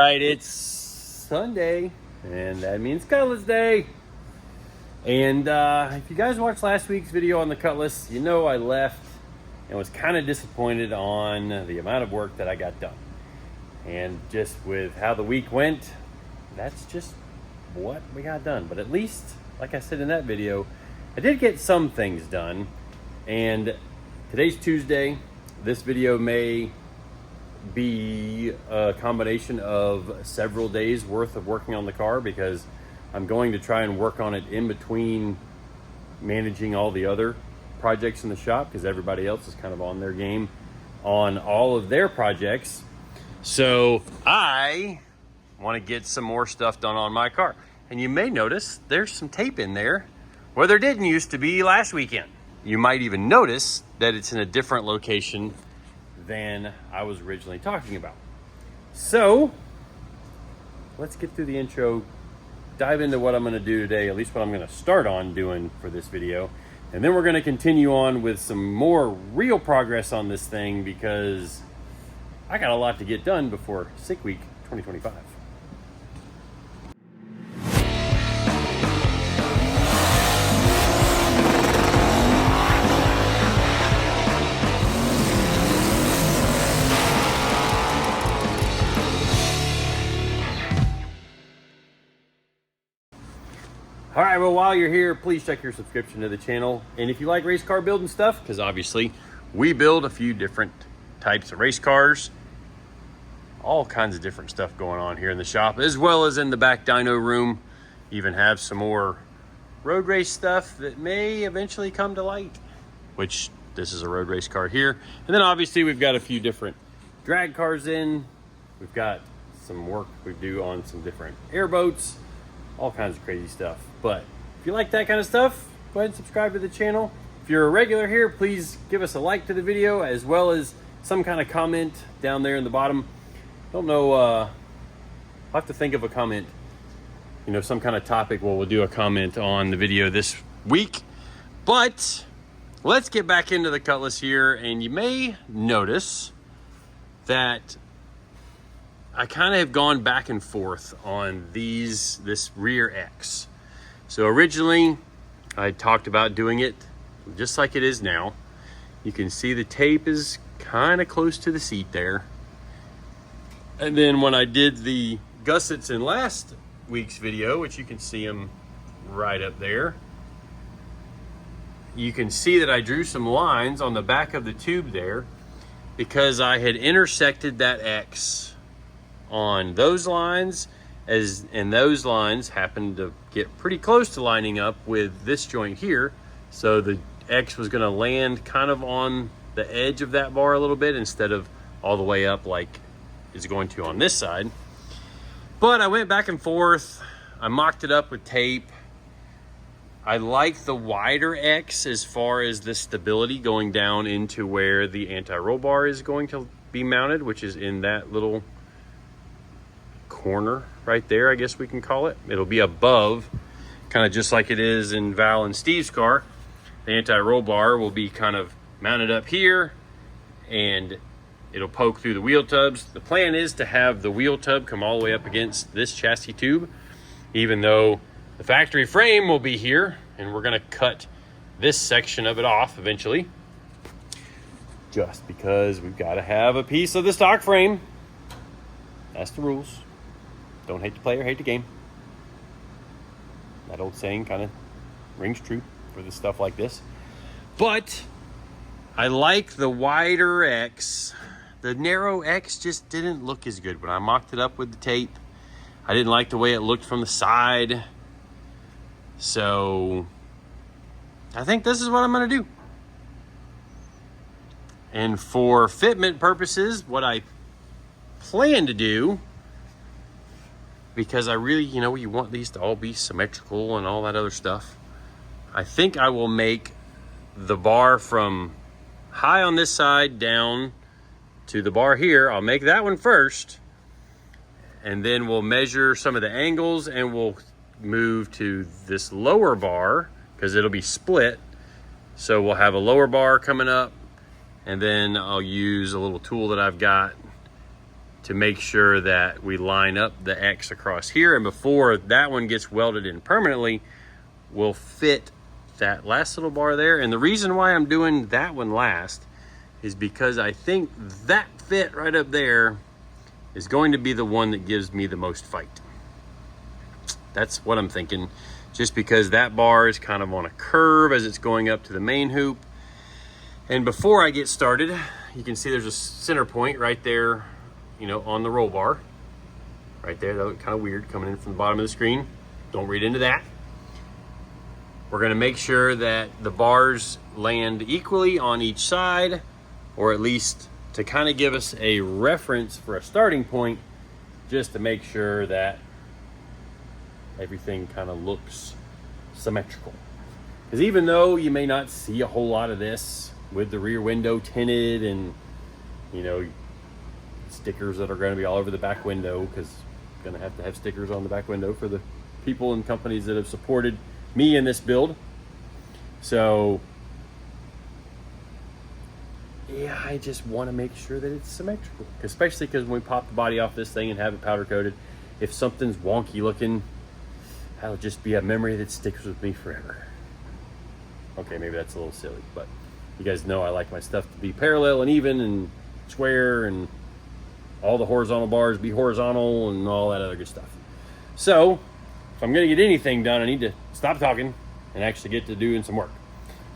right, it's Sunday, and that means Cutlass Day. And if you guys watched last week's video on the Cutlass, you know I left and was kind of disappointed on the amount of work that I got done. And just with how the week went, that's just what we got done. But at least, like I said in that video, I did get some things done. And today's Tuesday. This video may be a combination of several days worth of working on the car, because I'm going to try and work on it in between managing all the other projects in the shop, because everybody else is kind of on their game on all of their projects. So I want to get some more stuff done on my car. And you may notice there's some tape in there where there didn't used to be last weekend. You might even notice that it's in a different location than I was originally talking about. So let's get through the intro, dive into what I'm going to do today, at least what I'm going to start on doing for this video. And then we're going to continue on with some more real progress on this thing, because I got a lot to get done before Sick Week 2025. All right, well, while you're here, please check your subscription to the channel. And if you like race car building stuff, because obviously we build a few different types of race cars, all kinds of different stuff going on here in the shop, as well as in the back dyno room. Even have some more road race stuff that may eventually come to light, which this is a road race car here. And then obviously we've got a few different drag cars in. We've got some work we do on some different airboats, all kinds of crazy stuff. But if you like that kind of stuff, go ahead and subscribe to the channel. If you're a regular here, please give us a like to the video, as well as some kind of comment down there in the bottom. Don't know, I'll have to think of a comment, you know, some kind of topic where we'll do a comment on the video this week. But let's get back into the Cutlass here. And you may notice that I kind of have gone back and forth on this rear X. So originally I talked about doing it just like it is now. You can see the tape is kind of close to the seat there. And then when I did the gussets in last week's video, which you can see them right up there, you can see that I drew some lines on the back of the tube there, because I had intersected that X on those lines, and those lines happened to get pretty close to lining up with this joint here. So the X was going to land kind of on the edge of that bar a little bit, instead of all the way up like it's going to on this side. But I went back and forth. I mocked it up with tape. I like the wider X as far as the stability going down into where the anti-roll bar is going to be mounted, which is in that little corner right there, I guess we can call it. It'll be above, kind of just like it is in Val and Steve's car. The anti-roll bar will be kind of mounted up here, and it'll poke through the wheel tubs. The plan is to have the wheel tub come all the way up against this chassis tube, even though the factory frame will be here, and we're going to cut this section of it off eventually, just because we've got to have a piece of the stock frame. That's the rules. Don't hate the player, hate the game. That old saying kind of rings true for the stuff like this. But I like the wider X. The narrow X just didn't look as good when I mocked it up with the tape. I didn't like the way it looked from the side. So I think this is what I'm going to do. And for fitment purposes, what I plan to do, because I really, you know, you want these to all be symmetrical and all that other stuff, I think I will make the bar from high on this side down to the bar here. I'll make that one first, and then we'll measure some of the angles, and we'll move to this lower bar, because it'll be split. So we'll have a lower bar coming up, and then I'll use a little tool that I've got to make sure that we line up the X across here. And before that one gets welded in permanently, we'll fit that last little bar there. And the reason why I'm doing that one last is because I think that fit right up there is going to be the one that gives me the most fight. That's what I'm thinking, just because that bar is kind of on a curve as it's going up to the main hoop. And before I get started, you can see there's a center point right there, you know, on the roll bar. Right there, that looked kind of weird coming in from the bottom of the screen. Don't read into that. We're gonna make sure that the bars land equally on each side, or at least to kind of give us a reference for a starting point, just to make sure that everything kind of looks symmetrical. Because even though you may not see a whole lot of this with the rear window tinted and, you know, stickers that are going to be all over the back window, because I'm going to have stickers on the back window for the people and companies that have supported me in this build. So yeah, I just want to make sure that it's symmetrical, especially because when we pop the body off this thing and have it powder coated, if something's wonky looking, that'll just be a memory that sticks with me forever. Okay, maybe that's a little silly, but you guys know I like my stuff to be parallel and even and square, and all the horizontal bars be horizontal and all that other good stuff. So if I'm going to get anything done, I need to stop talking and actually get to doing some work.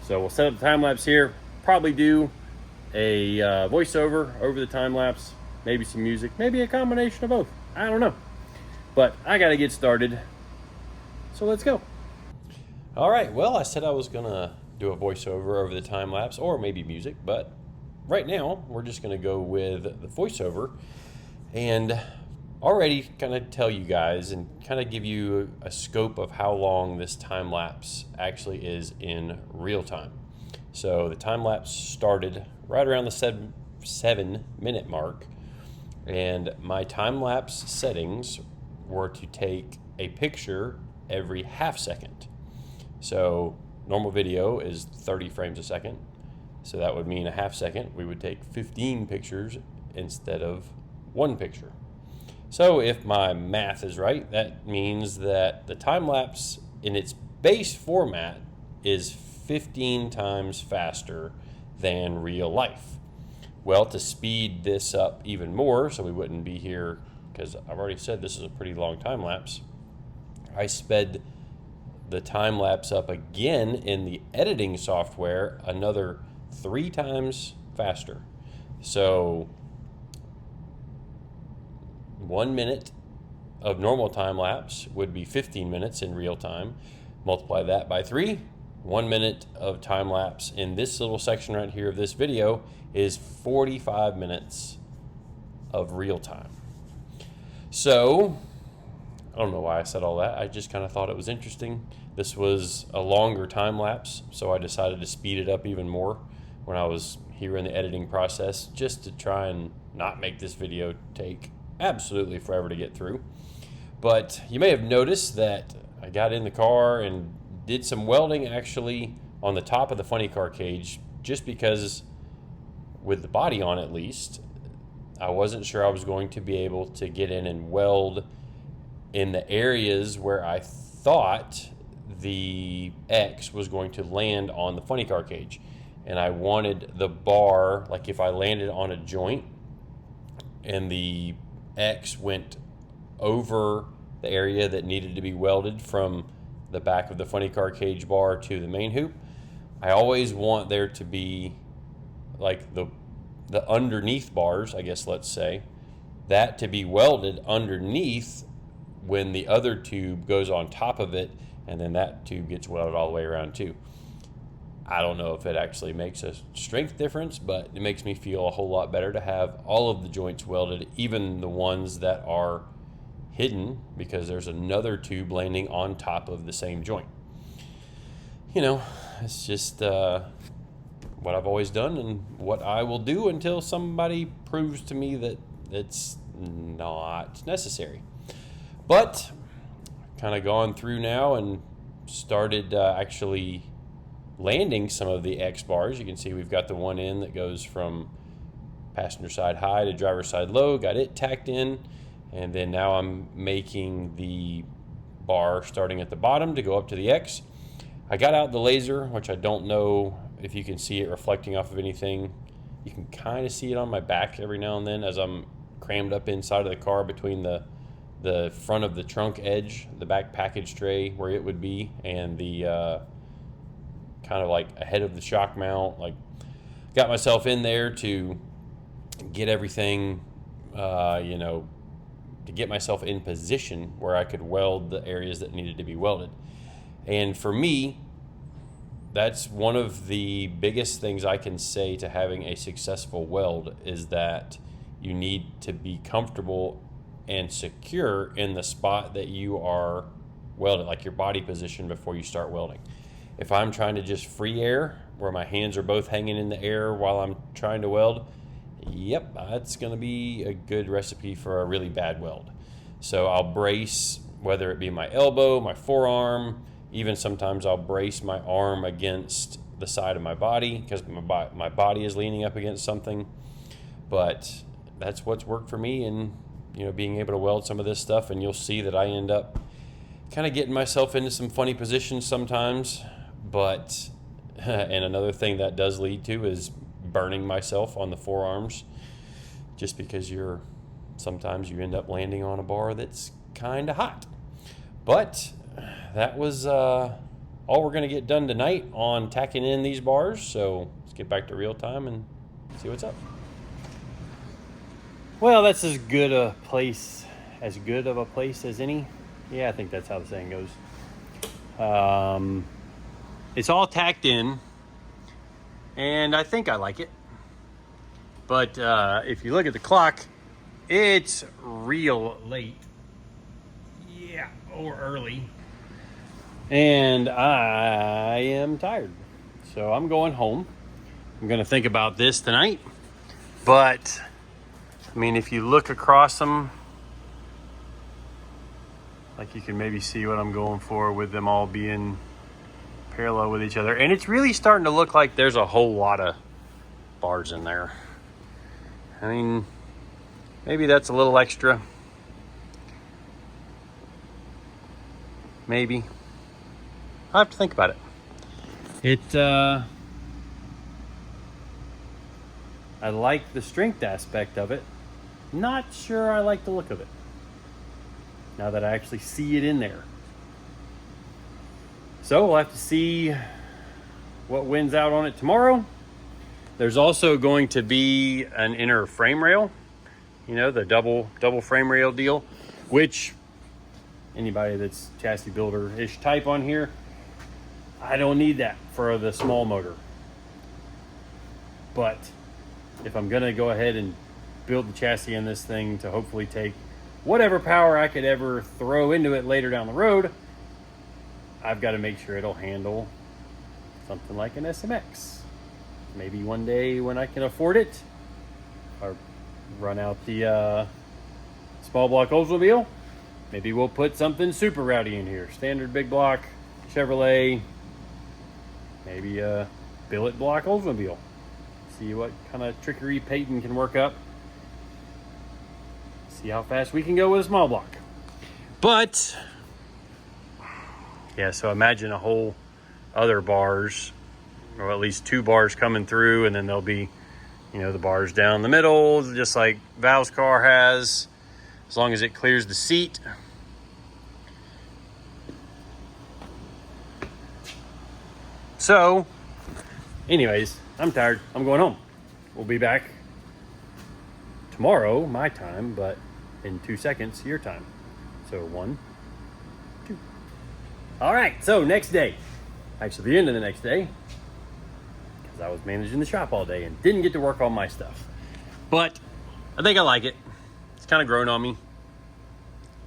So we'll set up the time lapse here, probably do a voiceover over the time lapse, maybe some music, maybe a combination of both. I don't know, but I got to get started. So let's go. All right, well, I said I was gonna do a voiceover over the time lapse, or maybe music, but right now we're just gonna go with the voiceover and already kind of tell you guys and kind of give you a scope of how long this time lapse actually is in real time. So the time lapse started right around the 7-minute mark, and my time lapse settings were to take a picture every half second. So normal video is 30 frames a second. So that would mean a half second, we would take 15 pictures instead of one picture. So if my math is right, that means that the time lapse in its base format is 15 times faster than real life. Well, to speed this up even more, so we wouldn't be here, because I've already said this is a pretty long time lapse, I sped the time lapse up again in the editing software another 3 times faster. So 1 minute of normal time lapse would be 15 minutes in real time. Multiply that by 3. 1 minute of time lapse in this little section right here of this video is 45 minutes of real time. So I don't know why I said all that. I just kind of thought it was interesting. This was a longer time lapse, so I decided to speed it up even more when I was here in the editing process, just to try and not make this video take absolutely forever to get through. But you may have noticed that I got in the car and did some welding actually on the top of the funny car cage, just because with the body on at least, I wasn't sure I was going to be able to get in and weld in the areas where I thought the X was going to land on the funny car cage. And I wanted the bar, like if I landed on a joint and the X went over the area that needed to be welded from the back of the funny car cage bar to the main hoop, I always want there to be like the underneath bars, I guess let's say, that to be welded underneath when the other tube goes on top of it, and then that tube gets welded all the way around too. I don't know if it actually makes a strength difference, but it makes me feel a whole lot better to have all of the joints welded, even the ones that are hidden, because there's another tube landing on top of the same joint. You know, it's just what I've always done and what I will do until somebody proves to me that it's not necessary. But kind of gone through now and started actually landing some of the X bars. You can see we've got the one in that goes from passenger side high to driver side low, got it tacked in, and then now I'm making the bar starting at the bottom to go up to the X. I got out the laser, which I don't know if you can see it reflecting off of anything. You can kind of see it on my back every now and then as I'm crammed up inside of the car between the front of the trunk edge, the back package tray where it would be, and the kind of like ahead of the shock mount. Like, got myself in there to get everything, you know, to get myself in position where I could weld the areas that needed to be welded. And for me, that's one of the biggest things I can say to having a successful weld, is that you need to be comfortable and secure in the spot that you are welding, like your body position before you start welding. If I'm trying to just free air, where my hands are both hanging in the air while I'm trying to weld, yep, that's going to be a good recipe for a really bad weld. So I'll brace, whether it be my elbow, my forearm, even sometimes I'll brace my arm against the side of my body because my body is leaning up against something. But that's what's worked for me in, you know, being able to weld some of this stuff. And you'll see that I end up kind of getting myself into some funny positions sometimes. But and another thing that does lead to is burning myself on the forearms, just because sometimes you end up landing on a bar that's kind of hot. But that was all we're going to get done tonight on tacking in these bars. So let's get back to real time and see what's up. Well, that's as good of a place as any. Yeah, I think that's how the saying goes. It's all tacked in, and I think I like it. But if you look at the clock, it's real late. Yeah, or early. And I am tired. So I'm going home. I'm going to think about this tonight. But, I mean, if you look across them, like you can maybe see what I'm going for with them all being parallel with each other. And it's really starting to look like there's a whole lot of bars in there. I mean, maybe that's a little extra. Maybe. I'll have to think about it. I like the strength aspect of it. Not sure I like the look of it, now that I actually see it in there. So we'll have to see what wins out on it tomorrow. There's also going to be an inner frame rail, you know, the double frame rail deal, which anybody that's chassis builder-ish type on here, I don't need that for the small motor. But if I'm gonna go ahead and build the chassis in this thing to hopefully take whatever power I could ever throw into it later down the road, I've got to make sure it'll handle something like an SMX. Maybe one day when I can afford it, or run out the small block Oldsmobile, maybe we'll put something super rowdy in here. Standard big block Chevrolet, maybe a billet block Oldsmobile. See what kind of trickery Peyton can work up. See how fast we can go with a small block. But yeah, so imagine a whole other bars, or at least two bars coming through, and then there'll be, you know, the bars down the middle, just like Val's car has, as long as it clears the seat. So, anyways, I'm tired. I'm going home. We'll be back tomorrow, my time, but in 2 seconds, your time. So 1, 2. All right, so next day. Actually, the end of the next day, because I was managing the shop all day and didn't get to work on my stuff. But I think I like it. It's kind of grown on me.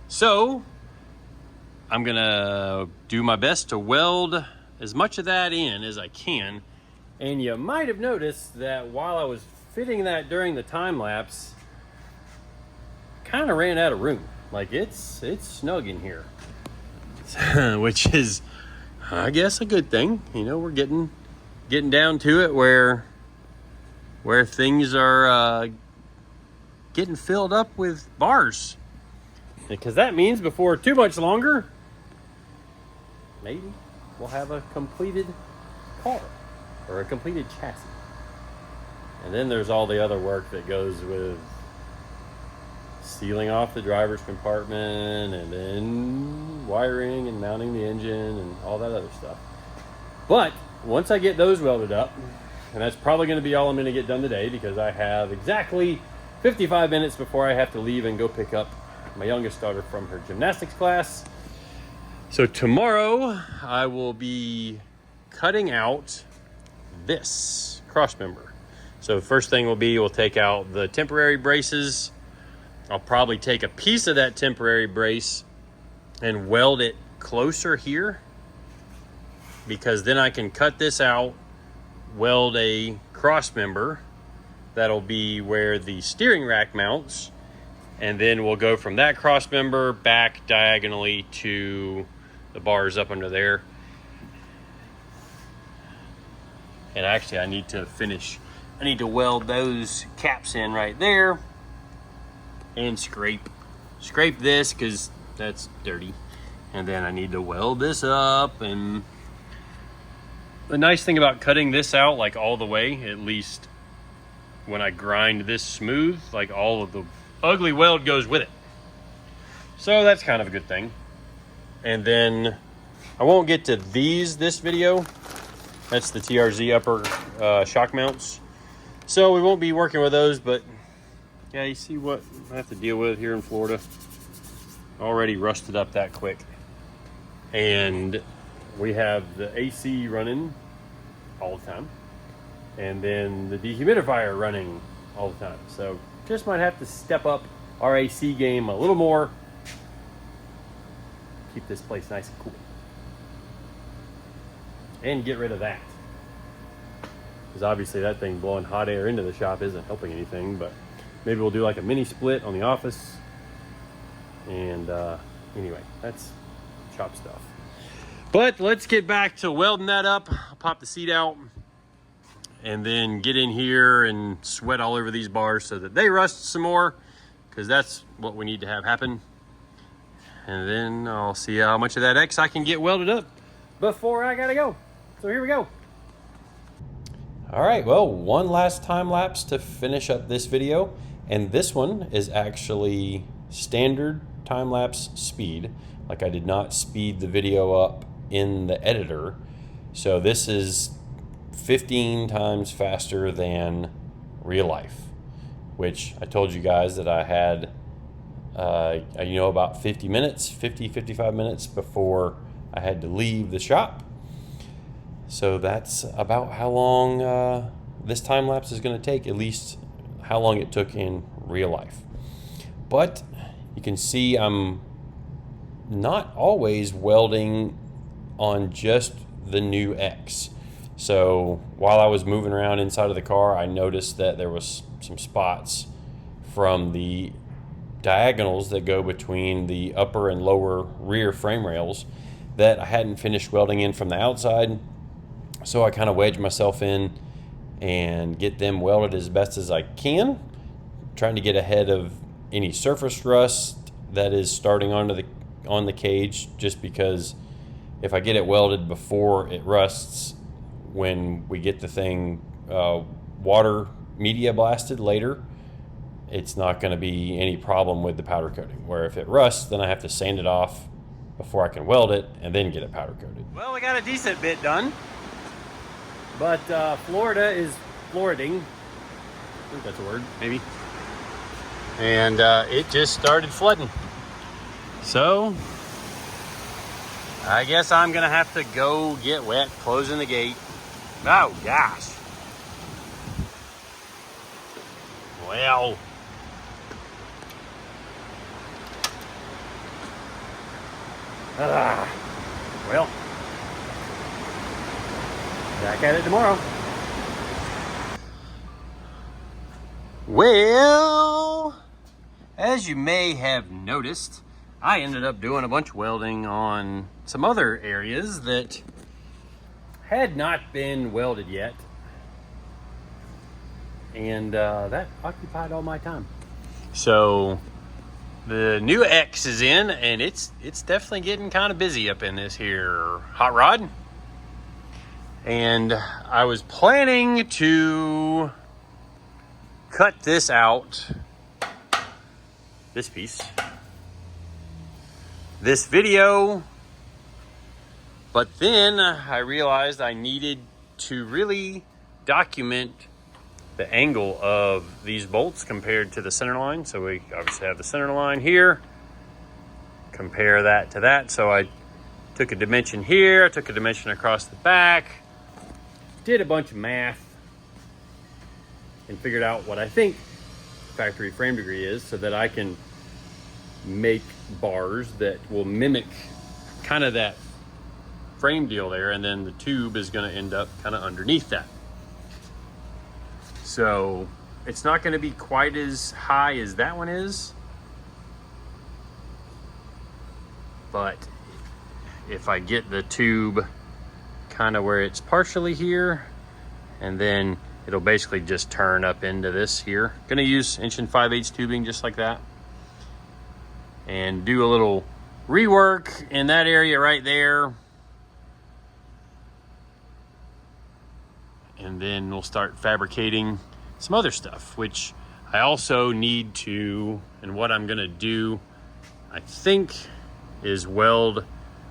So I'm gonna do my best to weld as much of that in as I can. And you might have noticed that while I was fitting that during the time lapse, kind of ran out of room. Like it's snug in here, which is, I guess, a good thing. You know, we're getting down to it where things are getting filled up with bars. Because that means before too much longer, maybe we'll have a completed car or a completed chassis. And then there's all the other work that goes with sealing off the driver's compartment and then wiring and mounting the engine and all that other stuff. But once I get those welded up, and that's probably going to be all I'm going to get done today, because I have exactly 55 minutes before I have to leave and go pick up my youngest daughter from her gymnastics class. So tomorrow I will be cutting out this cross member. So first thing will be, we'll take out the temporary braces. I'll probably take a piece of that temporary brace and weld it closer here, because then I can cut this out, weld a cross member that'll be where the steering rack mounts, and then we'll go from that cross member back diagonally to the bars up under there. And actually I need to weld those caps in right there and scrape this, because that's dirty. And then I need to weld this up. And the nice thing about cutting this out like all the way, at least when I grind this smooth, like all of the ugly weld goes with it. So that's kind of a good thing. And then I won't get to this video. That's the TRZ upper shock mounts. So we won't be working with those, but yeah, you see what I have to deal with here in Florida. Already rusted up that quick. And we have the AC running all the time, and then the dehumidifier running all the time. So just might have to step up our AC game a little more. Keep this place nice and cool. And get rid of that. Because obviously that thing blowing hot air into the shop isn't helping anything, but maybe we'll do like a mini split on the office. And anyway, that's shop stuff. But let's get back to welding that up. I'll pop the seat out and then get in here and sweat all over these bars so that they rust some more, because that's what we need to have happen. And then I'll see how much of that X I can get welded up before I gotta go. So here we go. All right, well, one last time lapse to finish up this video. And this one is actually standard time lapse speed. Like, I did not speed the video up in the editor. So this is 15 times faster than real life, which I told you guys that I had, about 55 minutes before I had to leave the shop. So that's about how long this time lapse is going to take, at least how long it took in real life. But you can see I'm not always welding on just the new X. So while I was moving around inside of the car, I noticed that there was some spots from the diagonals that go between the upper and lower rear frame rails that I hadn't finished welding in from the outside. So I kind of wedged myself in and get them welded as best as I can, trying to get ahead of any surface rust that is starting on the cage, just because if I get it welded before it rusts, when we get the thing water media blasted later, it's not going to be any problem with the powder coating. Where if it rusts, then I have to sand it off before I can weld it and then get it powder coated. Well, we got a decent bit done, but Florida is floriding. I think that's a word, maybe. And it just started flooding. So I guess I'm gonna have to go get wet closing the gate. Oh gosh. Well, well, back at it tomorrow. Well, as you may have noticed, I ended up doing a bunch of welding on some other areas that had not been welded yet. And that occupied all my time. So the new X is in, and it's definitely getting kind of busy up in this here hot rod. And I was planning to cut this out, this piece, this video, but then I realized I needed to really document the angle of these bolts compared to the center line. So we obviously have the center line here, compare that to that. So I took a dimension here, I took a dimension across the back, did a bunch of math, and figured out what I think factory frame degree is, so that I can make bars that will mimic kind of that frame deal there, and then the tube is going to end up kind of underneath that. So it's not going to be quite as high as that one is, but if I get the tube kind of where it's partially here, and then it'll basically just turn up into this here. Gonna use 1 5/8" tubing just like that, and do a little rework in that area right there. And then we'll start fabricating some other stuff, which I also need to, and what I'm gonna do, I think, is weld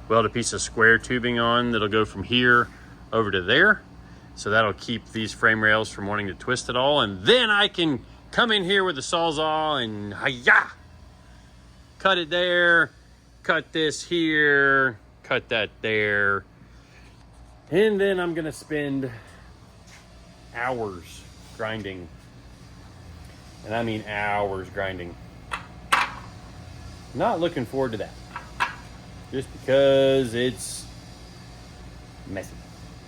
a piece of square tubing on that'll go from here over to there. So that'll keep these frame rails from wanting to twist at all. And then I can come in here with the Sawzall and hi-ya! Cut it there, cut this here, cut that there. And then I'm gonna spend hours grinding. And I mean hours grinding. Not looking forward to that. Just because it's messy.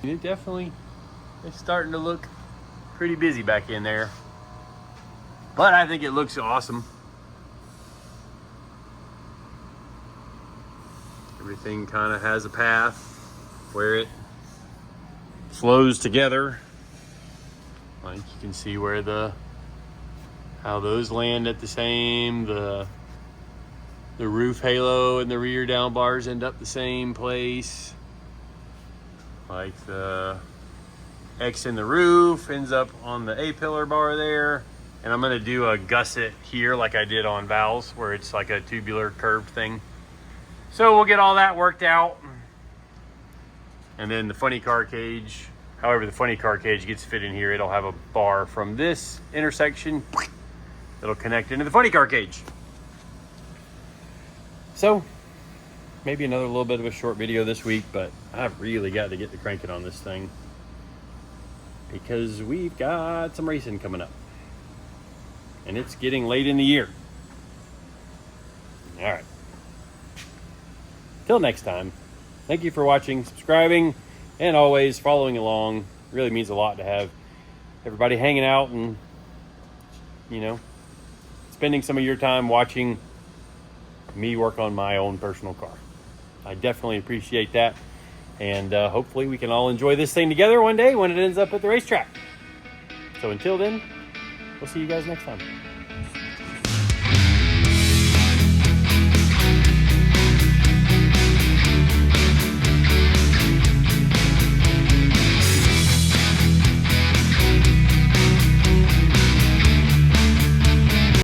It definitely is starting to look pretty busy back in there. But I think it looks awesome. Everything kind of has a path where it flows together. Like you can see where how those land at the same, the roof halo and the rear down bars end up the same place. Like the X in the roof ends up on the A-pillar bar there. And I'm gonna do a gusset here like I did on valves, where it's like a tubular curved thing. So we'll get all that worked out. And then the funny car cage, however the funny car cage gets fit in here, it'll have a bar from this intersection that'll connect into the funny car cage. So maybe another little bit of a short video this week, but I've really got to get to cranking on this thing because we've got some racing coming up and it's getting late in the year. All right. Till next time, thank you for watching, subscribing, and always following along. It really means a lot to have everybody hanging out and, you know, spending some of your time watching me work on my own personal car. I definitely appreciate that. And hopefully we can all enjoy this thing together one day when it ends up at the racetrack. So until then, we'll see you guys next time.